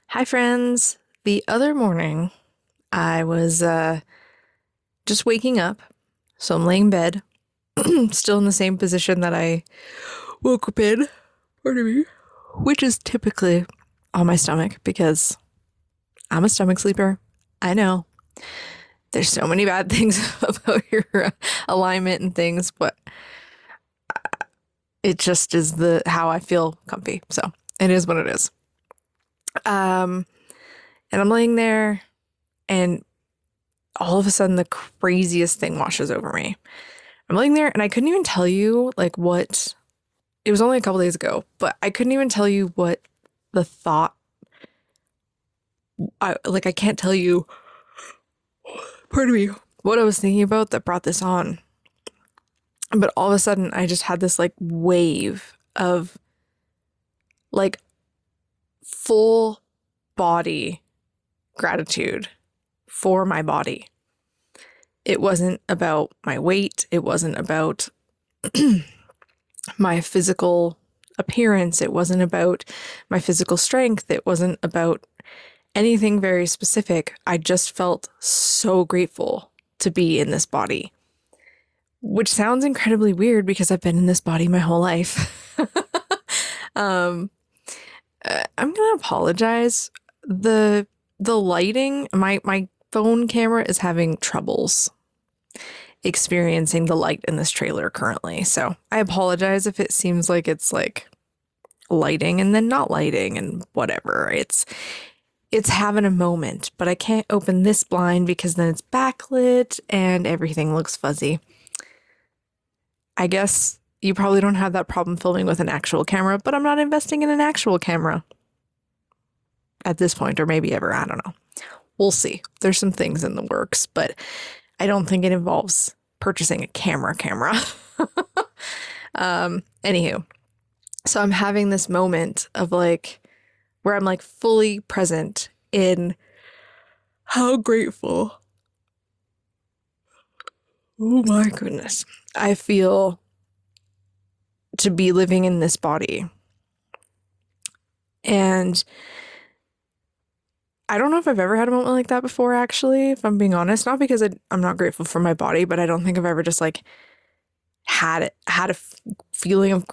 Hi, friends. The other morning, I was just waking up. So I'm laying in bed, still in the same position that I woke up in, pardon me, which is typically on my stomach because I'm a stomach sleeper. I know there's so many bad things about your alignment and things, but it just is the how I feel comfy. So it is what it is. Um, and I'm laying there, and all of a sudden the craziest thing washes over me. I'm laying there and I couldn't even tell you like what it was only a couple days ago, but I couldn't even tell you what the thought I can't tell you, pardon me, what I was thinking about that brought this on. But all of a sudden I just had this like wave of like full body gratitude for my body. It wasn't about my weight, it wasn't about my physical appearance. It wasn't about my physical strength. It wasn't about anything very specific. I just felt so grateful to be in this body, which sounds incredibly weird because I've been in this body my whole life. um, I'm gonna apologize. The lighting, my phone camera is having troubles experiencing the light in this trailer currently. So I apologize if it seems like it's like lighting and then not lighting and whatever. It's having a moment, but I can't open this blind because then it's backlit and everything looks fuzzy. I guess you probably don't have that problem filming with an actual camera, but I'm not investing in an actual camera at this point, or maybe ever. I don't know. We'll see. There's some things in the works, but I don't think it involves purchasing a camera. Anywho, so I'm having this moment of like where I'm like fully present in how grateful, oh my goodness, I feel to be living in this body. And I don't know if I've ever had a moment like that before, actually, if I'm being honest. Not because I'm not grateful for my body, but I don't think I've ever just like had a feeling of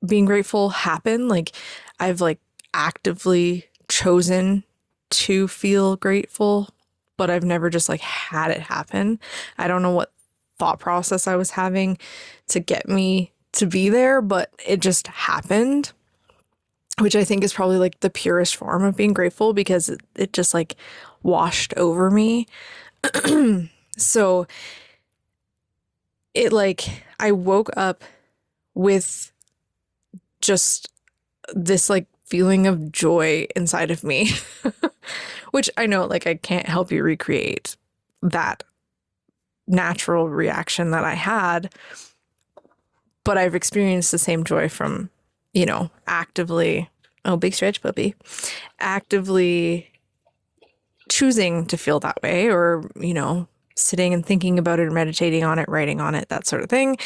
being grateful happen. Like I've like actively chosen to feel grateful, but I've never just like had it happen. I don't know what thought process I was having to get me to be there, but it just happened, which I think is probably like the purest form of being grateful because it just like washed over me. So it like, I woke up with just this like feeling of joy inside of me, which I know like I can't help you recreate that natural reaction that I had, but I've experienced the same joy from, actively, oh, big stretch, puppy, actively choosing to feel that way or, sitting and thinking about it or meditating on it, writing on it, that sort of thing.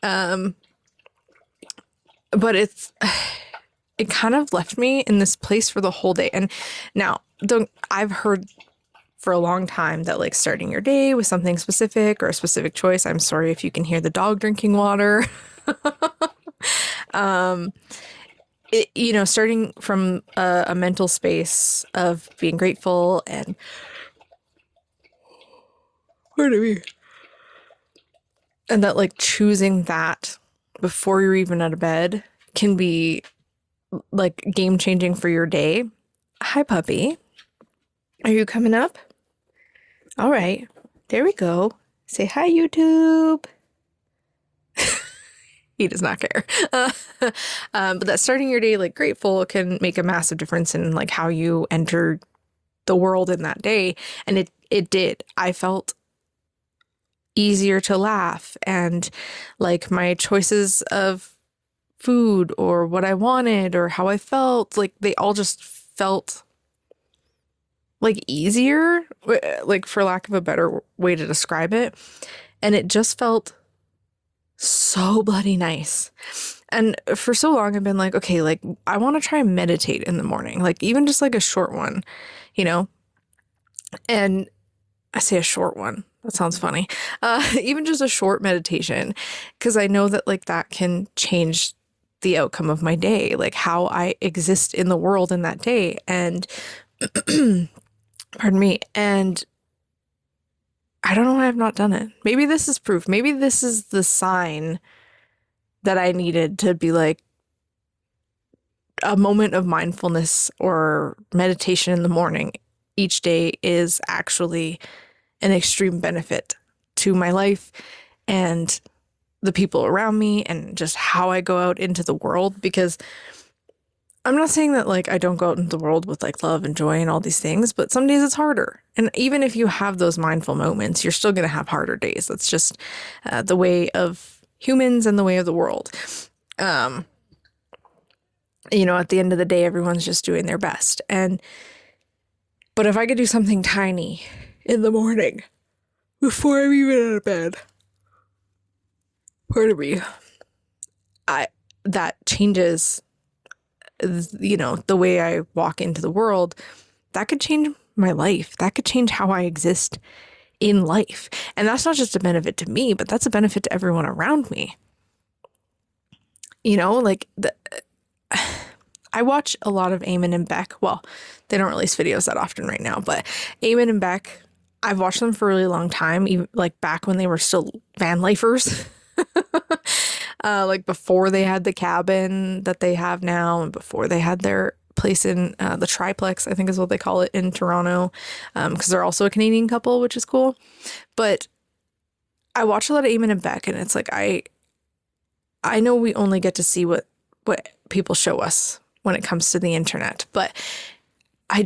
But it kind of left me in this place for the whole day. And now, I've heard for a long time that like starting your day with something specific or a specific choice. I'm sorry if you can hear the dog drinking water. Starting from a mental space of being grateful and pardon me, and that like choosing that before you're even out of bed can be like game changing for your day. Hi, puppy. Are you coming up? All right. There we go. Say hi, YouTube. He does not care. But that starting your day like grateful can make a massive difference in like how you enter the world in that day. And it did. I felt easier to laugh, and like my choices of food or what I wanted or how I felt, like they all just felt like easier, like for lack of a better way to describe it. And it just felt so bloody nice. And for so long, I've been like, okay, like I want to try and meditate in the morning, like even just like a short one, you know? And I say a short one. That sounds funny. Even just a short meditation, because I know that like that can change the outcome of my day, like how I exist in the world in that day. And pardon me. And I don't know why I've not done it. Maybe this is proof. Maybe this is the sign that I needed to be like a moment of mindfulness or meditation in the morning each day is actually an extreme benefit to my life and the people around me and just how I go out into the world. Because I'm not saying that like I don't go out into the world with like love and joy and all these things, but some days it's harder. And even if you have those mindful moments, you're still going to have harder days. That's just the way of humans and the way of the world. At the end of the day, everyone's just doing their best. But if I could do something tiny in the morning before I'm even out of bed, pardon me, that changes, the way I walk into the world. That could change my life. That could change how I exist in life. And that's not just a benefit to me, but that's a benefit to everyone around me. I watch a lot of Eamon and Beck. Well, they don't release videos that often right now, but Eamon and Beck, I've watched them for a really long time, even like back when they were still van lifers. Like before they had the cabin that they have now and before they had their place in the triplex, I think is what they call it in Toronto, because they're also a Canadian couple, which is cool. But I watch a lot of Eamon and Beck, and it's like I know we only get to see what people show us when it comes to the internet, but I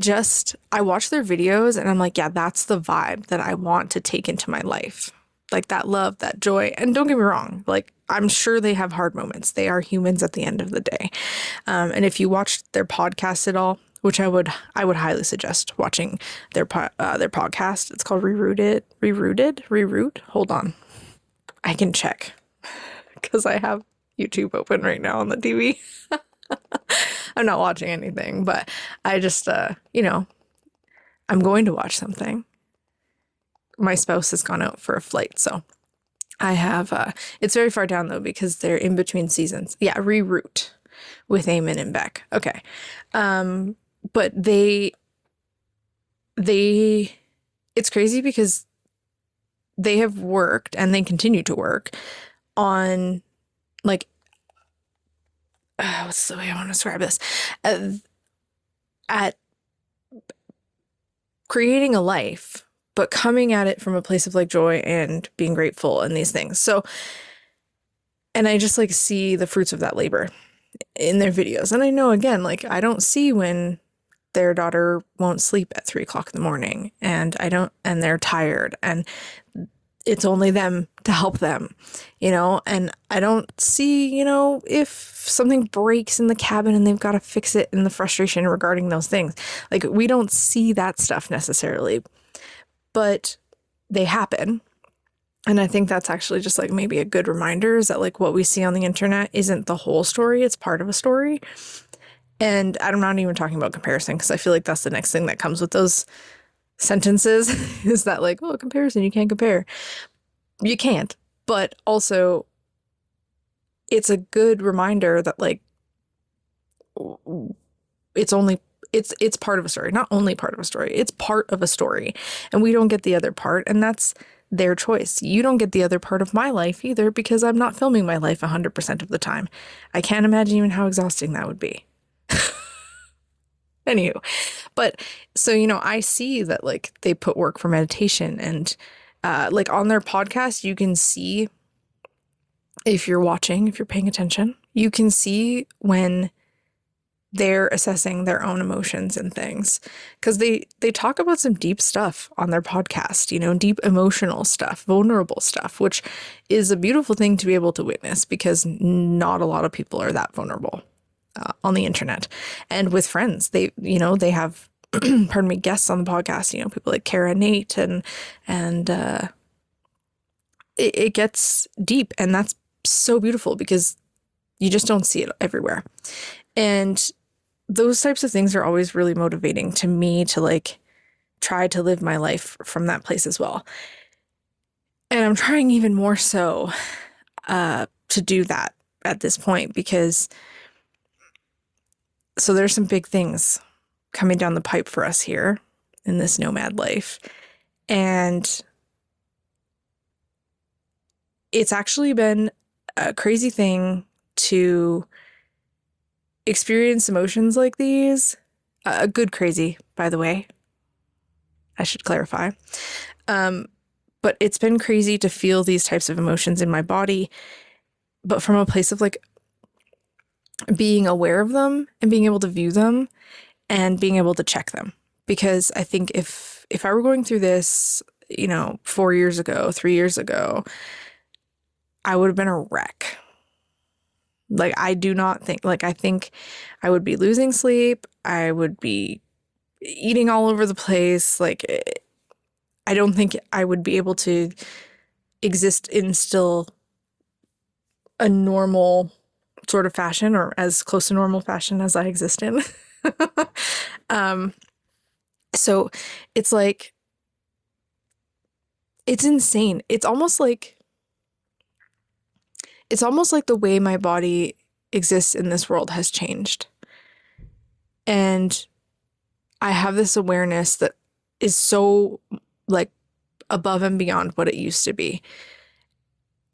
watch their videos and I'm like, yeah, that's the vibe that I want to take into my life. Like that love, that joy. And don't get me wrong, like I'm sure they have hard moments. They are humans at the end of the day. And if you watch their podcast at all, which I would highly suggest watching their podcast. It's called Reroot. Hold on. I can check because I have YouTube open right now on the TV. I'm not watching anything, but I just, I'm going to watch something. My spouse has gone out for a flight, so I have, it's very far down though, because they're in between seasons. Yeah, Reroot with Eamon and Beck. Okay. But it's crazy because they have worked and they continue to work on like, what's the way I want to describe this? At creating a life, but coming at it from a place of like joy and being grateful and these things. So, and I just like see the fruits of that labor in their videos. And I know, again, like I don't see when their daughter won't sleep at 3 o'clock in the morning and they're tired and it's only them to help them, and I don't see, if something breaks in the cabin and they've got to fix it and the frustration regarding those things. Like we don't see that stuff necessarily, but they happen. And I think that's actually just like maybe a good reminder is that like what we see on the internet isn't the whole story. It's part of a story. And I'm not even talking about comparison because I feel like that's the next thing that comes with those sentences is that like, oh, comparison, you can't compare. You can't. But also it's a good reminder that like it's part of a story, not only part of a story, it's part of a story. And we don't get the other part. And that's their choice. You don't get the other part of my life either because I'm not filming my life 100% of the time. I can't imagine even how exhausting that would be. Anywho, but so, I see that like they put work for meditation and like on their podcast, you can see if you're paying attention, you can see when they're assessing their own emotions and things because they talk about some deep stuff on their podcast, deep emotional stuff, vulnerable stuff, which is a beautiful thing to be able to witness because not a lot of people are that vulnerable on the internet and with friends. They have, pardon me, guests on the podcast, people like Kara, Nate, and it gets deep, and that's so beautiful because you just don't see it everywhere. And those types of things are always really motivating to me to like try to live my life from that place as well. And I'm trying even more so to do that at this point because so there's some big things coming down the pipe for us here in this nomad life. And it's actually been a crazy thing to experience emotions like these. A good crazy, by the way. I should clarify. But it's been crazy to feel these types of emotions in my body, but from a place of like being aware of them and being able to view them and being able to check them. Because I think if I were going through this, 4 years ago, 3 years ago, I would have been a wreck. Like, I do not think, like, I think I would be losing sleep. I would be eating all over the place. Like, I don't think I would be able to exist in still a normal sort of fashion or as close to normal fashion as I exist in. So it's like, it's insane. It's almost like the way my body exists in this world has changed. And I have this awareness that is so like above and beyond what it used to be.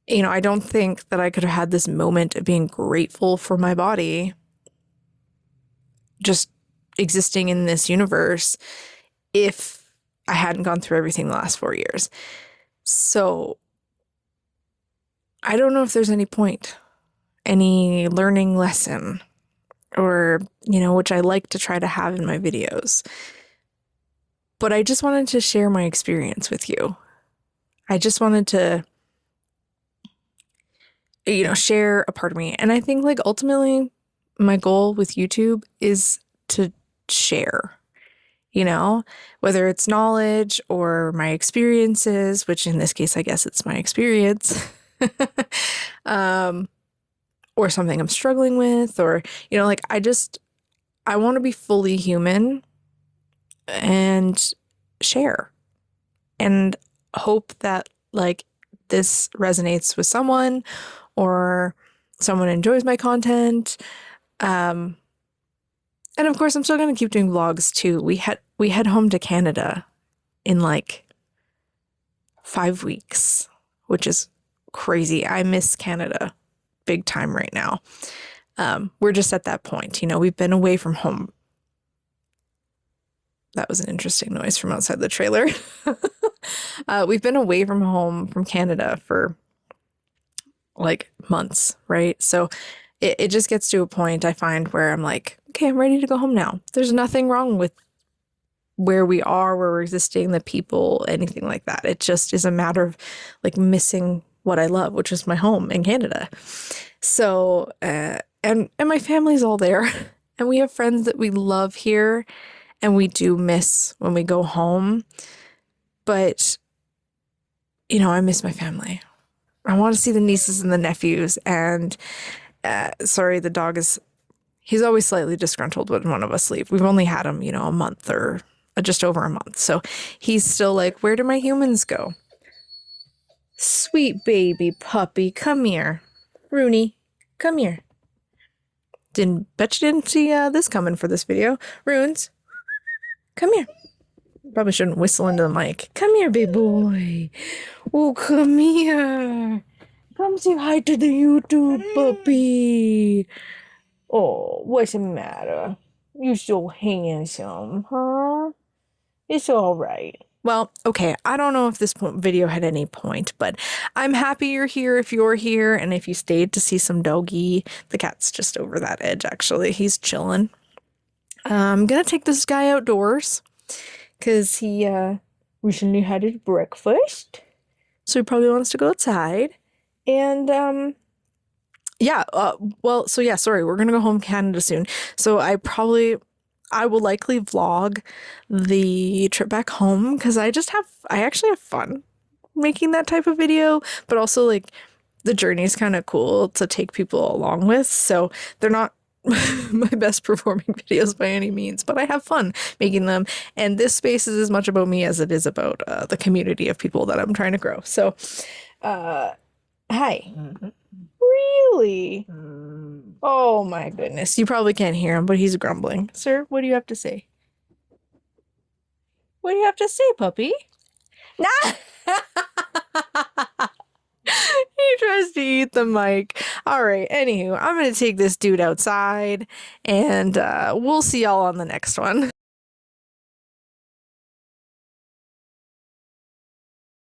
I don't think that I could have had this moment of being grateful for my body just existing in this universe if I hadn't gone through everything the last 4 years. So I don't know if there's any point, any learning lesson, or, which I like to try to have in my videos. But I just wanted to share my experience with you. I just wanted to, share a part of me. And I think like ultimately my goal with YouTube is to share, whether it's knowledge or my experiences, which in this case, I guess it's my experience, or something I'm struggling with, or, like I want to be fully human and share and hope that like this resonates with someone or someone enjoys my content. And of course, I'm still going to keep doing vlogs too. We head home to Canada in like 5 weeks, which is crazy. I miss Canada big time right now. We're just at that point, we've been away from home. That was an interesting noise from outside the trailer. We've been away from home from Canada for like months, right? So it just gets to a point I find where I'm like, okay, I'm ready to go home now. There's nothing wrong with where we are, where we're existing, the people, anything like that. It just is a matter of like missing what I love, which is my home in Canada. So, and my family's all there and we have friends that we love here and we do miss when we go home. But, I miss my family. I want to see the nieces and the nephews. And sorry, the dog he's always slightly disgruntled when one of us leave. We've only had him, a month or just over a month. So he's still like, where do my humans go? Sweet baby puppy, come here. Rooney, come here. Bet you didn't see this coming for this video. Runes, come here. Probably shouldn't whistle into the mic. Come here, big boy. Oh, come here. Come say hi to the YouTube puppy. Oh, what's the matter? You're so handsome, huh? It's all right. Well, okay, I don't know if this video had any point, but I'm happy you're here if you're here, and if you stayed to see some doggy. The cat's just over that edge, actually. He's chilling. I'm gonna take this guy outdoors, because he recently had his breakfast, so he probably wants to go outside. And sorry, we're gonna go home to Canada soon, so I will likely vlog the trip back home because I actually have fun making that type of video, but also like the journey is kind of cool to take people along with. So they're not my best performing videos by any means, but I have fun making them. And this space is as much about me as it is about the community of people that I'm trying to grow. So, hi. Really? Oh my goodness. You probably can't hear him, but he's grumbling. Sir, what do you have to say? What do you have to say, puppy? Nah! He tries to eat the mic. All right, anywho, I'm gonna take this dude outside, and we'll see y'all on the next one.